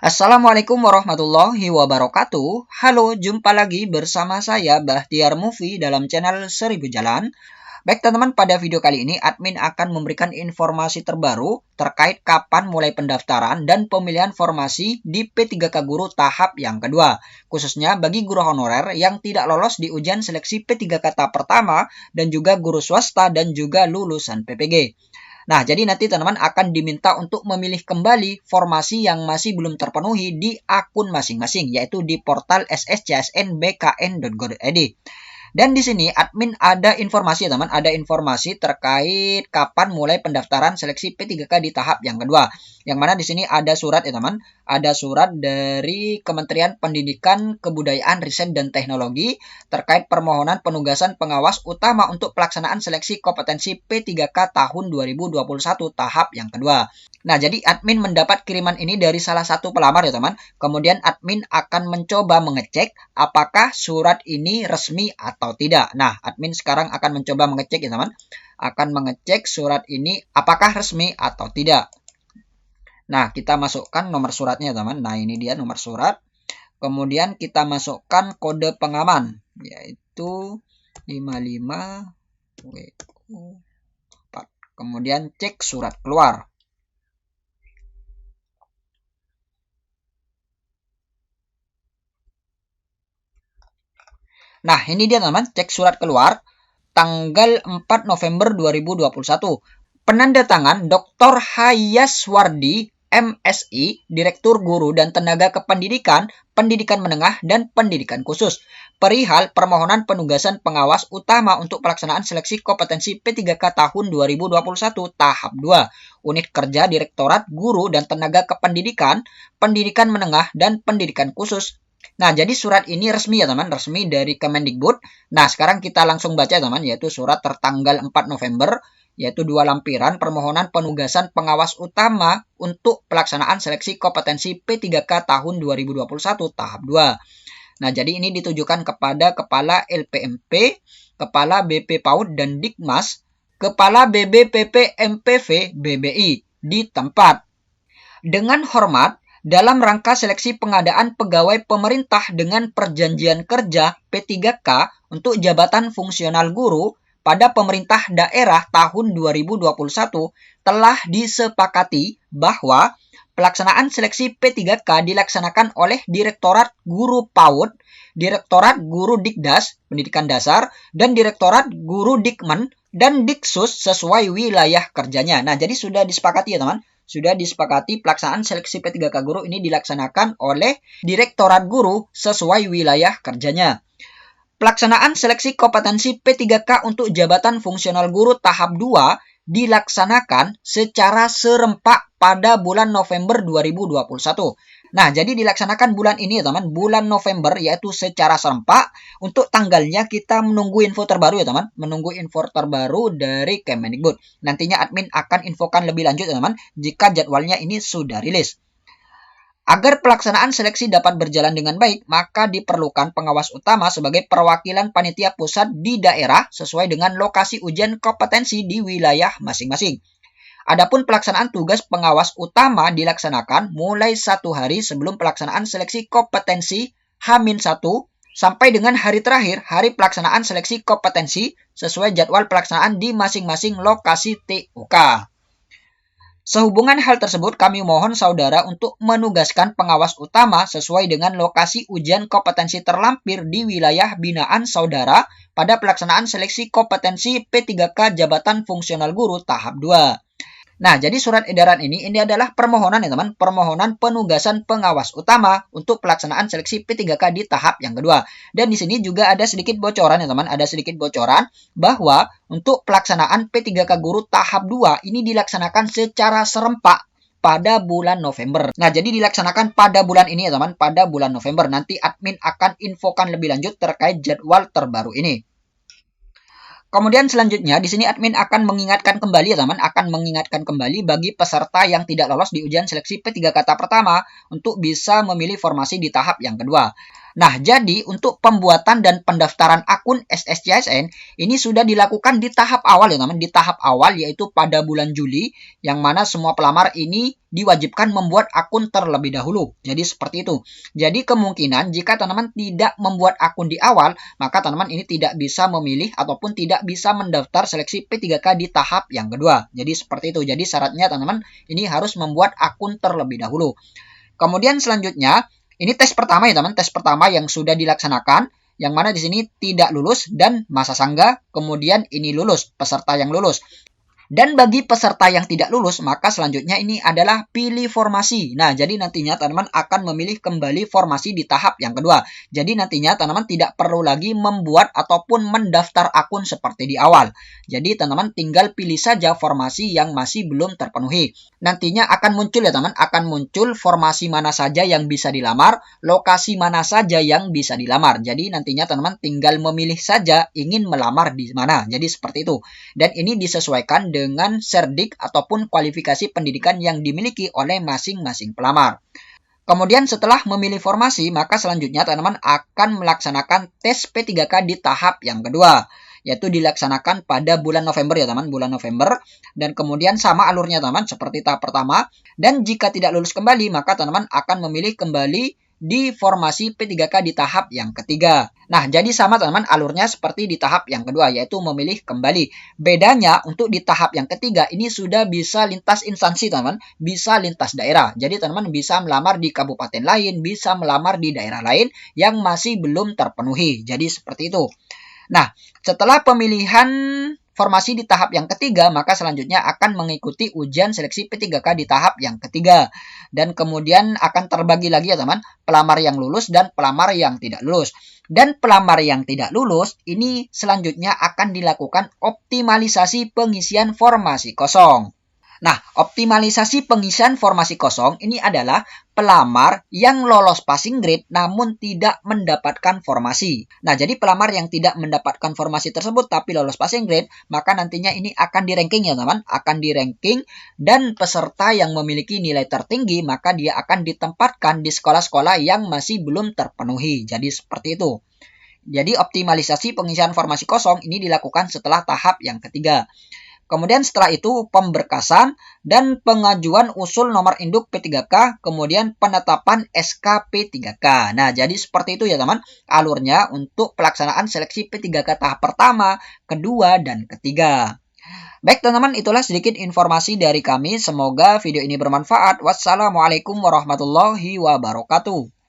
Assalamualaikum warahmatullahi wabarakatuh. Halo, jumpa lagi bersama saya Bahtiar Movie dalam channel 1000 Jalan. Baik teman-teman, pada video kali ini admin akan memberikan informasi terbaru terkait kapan mulai pendaftaran dan pemilihan formasi di P3K Guru tahap yang kedua. Khususnya bagi guru honorer yang tidak lolos di ujian seleksi P3K tahap pertama dan juga guru swasta dan juga lulusan PPG. Nah, jadi nanti teman-teman akan diminta untuk memilih kembali formasi yang masih belum terpenuhi di akun masing-masing, yaitu di portal sscsnbkn.go.id. Dan di sini admin ada informasi teman, ada informasi terkait kapan mulai pendaftaran seleksi P3K di tahap yang kedua. Yang mana di sini ada surat ya teman, ada surat dari Kementerian Pendidikan, Kebudayaan, Riset dan Teknologi terkait permohonan penugasan pengawas utama untuk pelaksanaan seleksi kompetensi P3K tahun 2021 tahap yang kedua. Nah, jadi admin mendapat kiriman ini dari salah satu pelamar ya teman. Kemudian admin akan mencoba mengecek apakah surat ini resmi atau tidak. Nah, admin sekarang akan mencoba mengecek ya teman. Akan mengecek surat ini apakah resmi atau tidak. Nah, kita masukkan nomor suratnya teman. Nah, ini dia nomor surat. Kemudian kita masukkan kode pengaman, yaitu 55 WO4. Kemudian cek surat keluar. Nah, ini dia teman, cek surat keluar tanggal 4 November 2021. Penanda tangan Dr. Hayaswardi, MSI, Direktur Guru dan Tenaga Kependidikan, Pendidikan Menengah dan Pendidikan Khusus. Perihal permohonan penugasan pengawas utama untuk pelaksanaan seleksi kompetensi P3K tahun 2021 tahap 2. Unit kerja Direktorat Guru dan Tenaga Kependidikan, Pendidikan Menengah dan Pendidikan Khusus. Nah, jadi surat ini resmi ya teman, resmi dari Kemendikbud. Nah, sekarang kita langsung baca teman, yaitu surat tertanggal 4 November, yaitu 2 lampiran permohonan penugasan pengawas utama untuk pelaksanaan seleksi kompetensi P3K tahun 2021 tahap 2. Nah, jadi ini ditujukan kepada Kepala LPMP, Kepala BP PAUD dan Dikmas, Kepala BBPP MPV BBI di tempat. Dengan hormat, dalam rangka seleksi pengadaan pegawai pemerintah dengan perjanjian kerja P3K untuk jabatan fungsional guru pada pemerintah daerah tahun 2021 telah disepakati bahwa pelaksanaan seleksi P3K dilaksanakan oleh Direktorat Guru PAUD, Direktorat Guru Dikdas, Pendidikan Dasar, dan Direktorat Guru Dikmen dan Diksus sesuai wilayah kerjanya. Nah, jadi sudah disepakati ya teman. Sudah disepakati pelaksanaan seleksi P3K Guru ini dilaksanakan oleh Direktorat Guru sesuai wilayah kerjanya. Pelaksanaan seleksi kompetensi P3K untuk jabatan fungsional guru tahap 2 dilaksanakan secara serempak pada bulan November 2021. Nah, jadi dilaksanakan bulan ini ya teman, bulan November, yaitu secara serempak. Untuk tanggalnya kita menunggu info terbaru ya teman, menunggu info terbaru dari Kemendikbud. Nantinya admin akan infokan lebih lanjut ya teman, jika jadwalnya ini sudah rilis. Agar pelaksanaan seleksi dapat berjalan dengan baik, maka diperlukan pengawas utama sebagai perwakilan panitia pusat di daerah sesuai dengan lokasi ujian kompetensi di wilayah masing-masing. Adapun pelaksanaan tugas pengawas utama dilaksanakan mulai 1 hari sebelum pelaksanaan seleksi kompetensi H-1 sampai dengan hari terakhir hari pelaksanaan seleksi kompetensi sesuai jadwal pelaksanaan di masing-masing lokasi TUK. Sehubungan hal tersebut, kami mohon saudara untuk menugaskan pengawas utama sesuai dengan lokasi ujian kompetensi terlampir di wilayah binaan saudara pada pelaksanaan seleksi kompetensi P3K Jabatan Fungsional Guru tahap 2. Nah, jadi surat edaran ini adalah permohonan ya teman, permohonan penugasan pengawas utama untuk pelaksanaan seleksi P3K di tahap yang kedua. Dan di sini juga ada sedikit bocoran ya teman, ada sedikit bocoran bahwa untuk pelaksanaan P3K Guru tahap 2 ini dilaksanakan secara serempak pada bulan November. Nah, jadi dilaksanakan pada bulan ini ya teman, pada bulan November. Nanti admin akan infokan lebih lanjut terkait jadwal terbaru ini. Kemudian selanjutnya di sini admin akan mengingatkan kembali ya teman, akan mengingatkan kembali bagi peserta yang tidak lolos di ujian seleksi P3K tahap pertama untuk bisa memilih formasi di tahap yang kedua. Nah, jadi untuk pembuatan dan pendaftaran akun SSCSN ini sudah dilakukan di tahap awal ya teman, di tahap awal yaitu pada bulan Juli, yang mana semua pelamar ini diwajibkan membuat akun terlebih dahulu. Jadi seperti itu. Jadi kemungkinan jika teman-teman tidak membuat akun di awal, maka teman-teman ini tidak bisa memilih ataupun tidak bisa mendaftar seleksi P3K di tahap yang kedua. Jadi seperti itu. Jadi syaratnya teman-teman ini harus membuat akun terlebih dahulu. Kemudian selanjutnya, ini tes pertama ya teman, tes pertama yang sudah dilaksanakan, yang mana di sini tidak lulus dan masa sangga, kemudian ini lulus, peserta yang lulus. Dan bagi peserta yang tidak lulus, maka selanjutnya ini adalah pilih formasi. Nah, jadi nantinya teman-teman akan memilih kembali formasi di tahap yang kedua. Jadi nantinya teman-teman tidak perlu lagi membuat ataupun mendaftar akun seperti di awal. Jadi teman-teman tinggal pilih saja formasi yang masih belum terpenuhi. Nantinya akan muncul ya teman, akan muncul formasi mana saja yang bisa dilamar, lokasi mana saja yang bisa dilamar. Jadi nantinya teman-teman tinggal memilih saja ingin melamar di mana. Jadi seperti itu. Dan ini disesuaikan dengan serdik ataupun kualifikasi pendidikan yang dimiliki oleh masing-masing pelamar. Kemudian setelah memilih formasi, maka selanjutnya teman-teman akan melaksanakan tes P3K di tahap yang kedua, yaitu dilaksanakan pada bulan November ya teman, bulan November. Dan kemudian sama alurnya teman, seperti tahap pertama. Dan jika tidak lulus kembali, maka teman-teman akan memilih kembali di formasi P3K di tahap yang ketiga. Nah, jadi sama teman-teman alurnya seperti di tahap yang kedua, yaitu memilih kembali. Bedanya untuk di tahap yang ketiga ini sudah bisa lintas instansi teman-teman, bisa lintas daerah. Jadi teman-teman bisa melamar di kabupaten lain, bisa melamar di daerah lain yang masih belum terpenuhi. Jadi seperti itu. Nah, setelah pemilihan formasi di tahap yang ketiga, maka selanjutnya akan mengikuti ujian seleksi P3K di tahap yang ketiga. Dan kemudian akan terbagi lagi ya teman, pelamar yang lulus dan pelamar yang tidak lulus. Dan pelamar yang tidak lulus, ini selanjutnya akan dilakukan optimalisasi pengisian formasi kosong. Nah, optimalisasi pengisian formasi kosong ini adalah pelamar yang lolos passing grade namun tidak mendapatkan formasi. Nah, jadi pelamar yang tidak mendapatkan formasi tersebut tapi lolos passing grade, maka nantinya ini akan di-ranking ya teman, akan di-ranking, dan peserta yang memiliki nilai tertinggi maka dia akan ditempatkan di sekolah-sekolah yang masih belum terpenuhi. Jadi seperti itu. Jadi optimalisasi pengisian formasi kosong ini dilakukan setelah tahap yang ketiga. Kemudian setelah itu pemberkasan dan pengajuan usul nomor induk P3K, kemudian penetapan SK P3K. Nah, jadi seperti itu ya teman, alurnya untuk pelaksanaan seleksi P3K tahap pertama, kedua, dan ketiga. Baik teman-teman, itulah sedikit informasi dari kami. Semoga video ini bermanfaat. Wassalamualaikum warahmatullahi wabarakatuh.